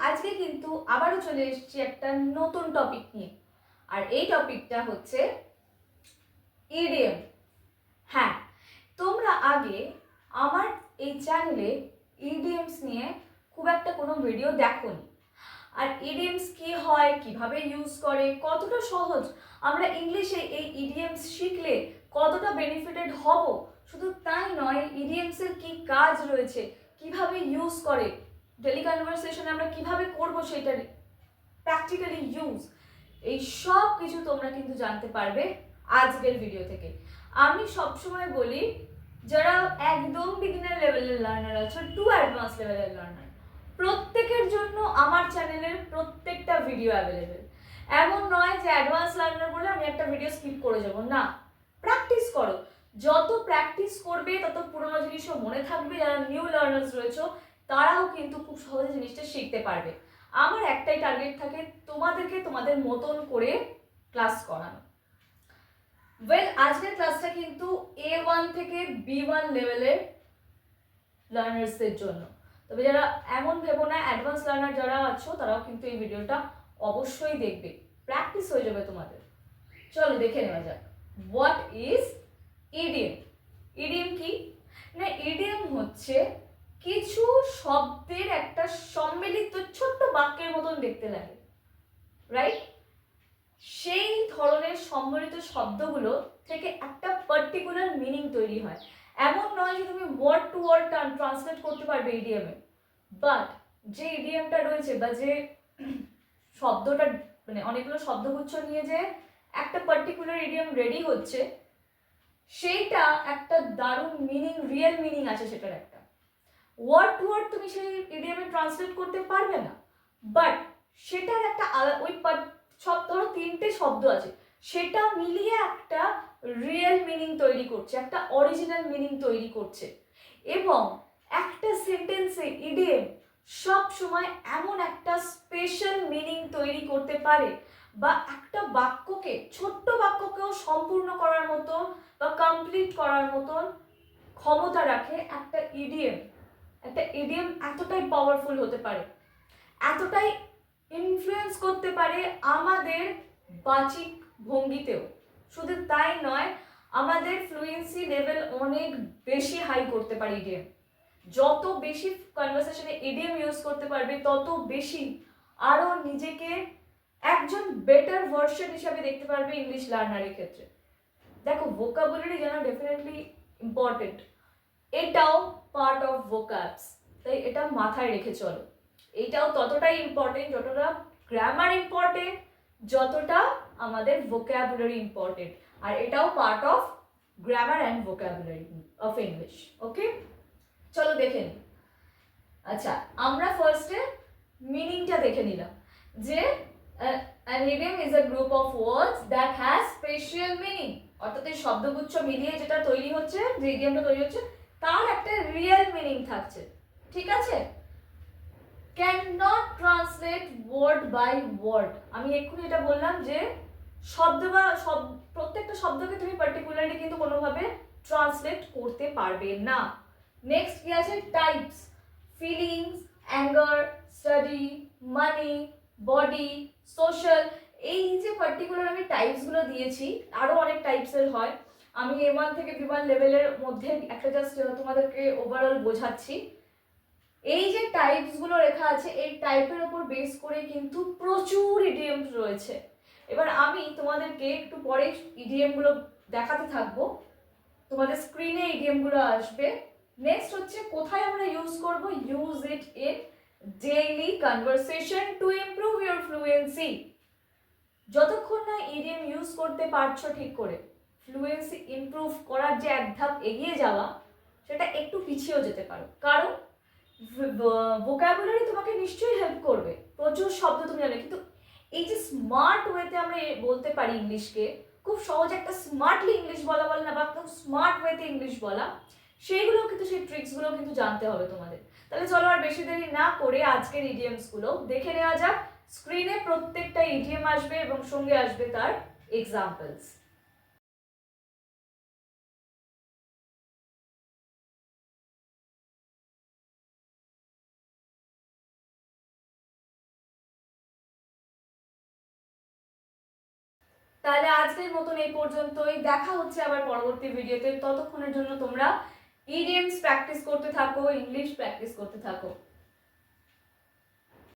আজকে কিন্তু আবারও চলে এসেছি একটা নতুন টপিক নিয়ে। আর এই টপিকটা হচ্ছে ইডিএম। হ্যাঁ, তোমরা আগে আমার এই চ্যানেলে ইডিএমস নিয়ে খুব একটা কোনো ভিডিও দেখোনি। আর ইডিএমস কি হয়, কিভাবে ইউজ করে, কতটা সহজ, আমরা ইংলিশে এই ইডিএমস শিখলে কতটা বেনিফিটেড হব, শুধু তাই নয় ইডিএমস এর কি কাজ রয়েছে, কিভাবে ইউজ করে, ডেলি কনভারসেশনে আমরা কিভাবে করব সেটার প্র্যাকটিক্যালি ইউজ, এই সব কিছু তোমরা কিন্তু জানতে পারবে আজকের ভিডিও থেকে। আমি সবসময় বলি যারা একদম বিগিনার লেভেলের লার্নার আছে টু অ্যাডভান্স লেভেলের লার্নার, প্রত্যেকের জন্য আমার চ্যানেলের প্রত্যেকটা ভিডিও অ্যাভেলেবেল। এমন নয় যে অ্যাডভান্স লার্নার বলে আমি একটা ভিডিও স্কিপ করে যাব, না, প্র্যাকটিস করো। যত প্র্যাকটিস করবে তত পুরোনো জিনিসও মনে থাকবে। যারা নিউ লার্নার্স রয়েছে তারাও কিন্তু খুব সহজে জিনিসটা শিখতে পারবে। আমার একটাই টার্গেট থাকে, তোমাদেরকে তোমাদের মতন করে ক্লাস করানো। আজকের ক্লাসটা কিন্তু A1 থেকে B1 লেভেলের লার্নার্সদের জন্য। তবে যারা এমন ভেবো না, অ্যাডভান্স লার্নার যারা আছো তারাও কিন্তু এই ভিডিওটা অবশ্যই দেখবে, প্র্যাকটিস হয়ে যাবে তোমাদের। চলো দেখে নেওয়া যাক হোয়াট ইজ ইডিএম। ইডিএম কি না, ইডিএম হচ্ছে কিছু শব্দের একটা সম্মিলিত ছোট্ট বাক্যের মতন দেখতে লাগে, রাইট? সেই ধরনের সম্মিলিত শব্দগুলো থেকে একটা পার্টিকুলার মিনিং তৈরি হয়। এমন নয় যে তুমি ওয়ার্ড টু ওয়ার্ড ট্রান্সলেট করতে পারবে ইডিএমে, বাট যে ইডিএমটা রয়েছে বা যে শব্দটা, মানে অনেকগুলো শব্দগুচ্ছ নিয়ে যে একটা পার্টিকুলার ইডিএম রেডি হচ্ছে, সেইটা একটা দারুণ মিনিং, রিয়েল মিনিং আছে সেটার একটা। ওয়ার্ড টু ওয়ার্ড তুমি সেই ইডিএমে ট্রান্সলেট করতে পারবে না, বাট সেটার একটা ওই সব ধরো তিনটে শব্দ আছে, সেটা মিলিয়ে একটা রিয়েল মিনিং তৈরি করছে, একটা অরিজিনাল মিনিং তৈরি করছে। এবং একটা সেন্টেন্সে ইডিএম সব সময় এমন একটা স্পেশাল মিনিং তৈরি করতে পারে, বা একটা বাক্যকে, ছোট্ট বাক্যকেও সম্পূর্ণ করার মতো বা কমপ্লিট করার মতন ক্ষমতা রাখে একটা ইডিএম। একটা ইডিএম এতটাই পাওয়ারফুল হতে পারে, এতটাই ইনফ্লুয়েন্স করতে পারে আমাদের বাচিক ভঙ্গিতেও। শুধু তাই নয়, আমাদের ফ্লুয়েন্সি লেভেল অনেক বেশি হাই করতে পারে ইডিএম। যত বেশি কনভারসেশনে ইডিএম ইউজ করতে পারবে তত বেশি আরো নিজেকে একজন বেটার ভার্সন হিসাবে দেখতে পারবে ইংলিশ লার্নারের ক্ষেত্রে। দেখো, ভোকাবুলারি যেন ডেফিনেটলি ইম্পর্টেন্ট, এটাও পার্ট অফ ভোকাবস, তাই এটা মাথায় রেখে চলো। এইটাও ততটাই ইম্পর্টেন্ট যতটা গ্রামার ইম্পর্টেন্ট, যতটা আমাদের ভোকাবুলারি ইম্পর্টেন্ট। আর এটাও part of grammar and vocabulary of English. Okay, চলো দেখে নিই। আচ্ছা, আমরা ফার্স্টে মিনিংটা দেখে নিলাম যে an idiom is a group of words that has special meaning, অর্থাৎ এই শব্দগুচ্ছ মিলিয়ে যেটা তৈরি হচ্ছে, যে ইডিয়মটা তৈরি হচ্ছে তার একটা রিয়েল মিনিং থাকছে, ঠিক আছে? Can not translate word by word. আমি এক্ষুনি এটা বললাম যে শব্দ বা প্রত্যেকটা শব্দকে তুমি পার্টিকুলারলি কিন্তু কোনোভাবে ট্রান্সলেট করতে পারবে না। নেক্সট কি আছে? টাইপস, ফিলিংস, অ্যাঙ্গার, স্টাডি, মানি, বডি, সোশ্যাল। এই যে পার্টিকুলার আমি টাইপসগুলো দিয়েছি, আরও অনেক টাইপসের হয়। আমি A1 থেকে B1 লেভেলের মধ্যে একটা জাস্ট তোমাদেরকে ওভারঅল বোঝাচ্ছি। এই যে টাইপসগুলো লেখা আছে, এই টাইপের উপর বেস করে কিন্তু প্রচুর ইডিএম রয়েছে। এবার আমি তোমাদেরকে একটু পরে ইডিএমগুলো দেখাতে থাকবো, তোমাদের স্ক্রিনে ইডিএমগুলো আসবে। নেক্সট হচ্ছে কোথায় আমরা ইউজ করব, use it in daily conversation to improve your fluency. যতক্ষণ না ইডিএম ইউজ করতে পারছো ঠিক করে, ফ্লুয়েন্সি ইমপ্রুভ করার যে এক ধাপ এগিয়ে যাওয়া, সেটা একটু পিছিয়েও যেতে পারো। কারণ ভোকাবুলারি তোমাকে নিশ্চয়ই হেল্প করবে, প্রচুর শব্দ তুমি জানো, কিন্তু এই যে স্মার্ট ওয়েতে আমরা বলতে পারি ইংলিশকে, খুব সহজ একটা স্মার্টলি ইংলিশ বলা বলে না, বা খুব স্মার্ট ওয়েতে ইংলিশ বলা, সেইগুলো কিন্তু, সেই ট্রিক্সগুলো কিন্তু জানতে হবে তোমাদের। তাহলে চলো আর বেশি দেরি না করে আজকের ইডিএমসগুলো দেখে নেওয়া যাক। স্ক্রিনে প্রত্যেকটা ইডিএম আসবে এবং সঙ্গে আসবে তার এক্সাম্পলস। তাহলে আজকের মতন এই পর্যন্তই, দেখা হচ্ছে আবার পরবর্তী ভিডিওতে। ততক্ষণের জন্য তোমরা ইডিএমস প্র্যাকটিস করতে থাকো, ইংলিশ প্র্যাকটিস করতে থাকো।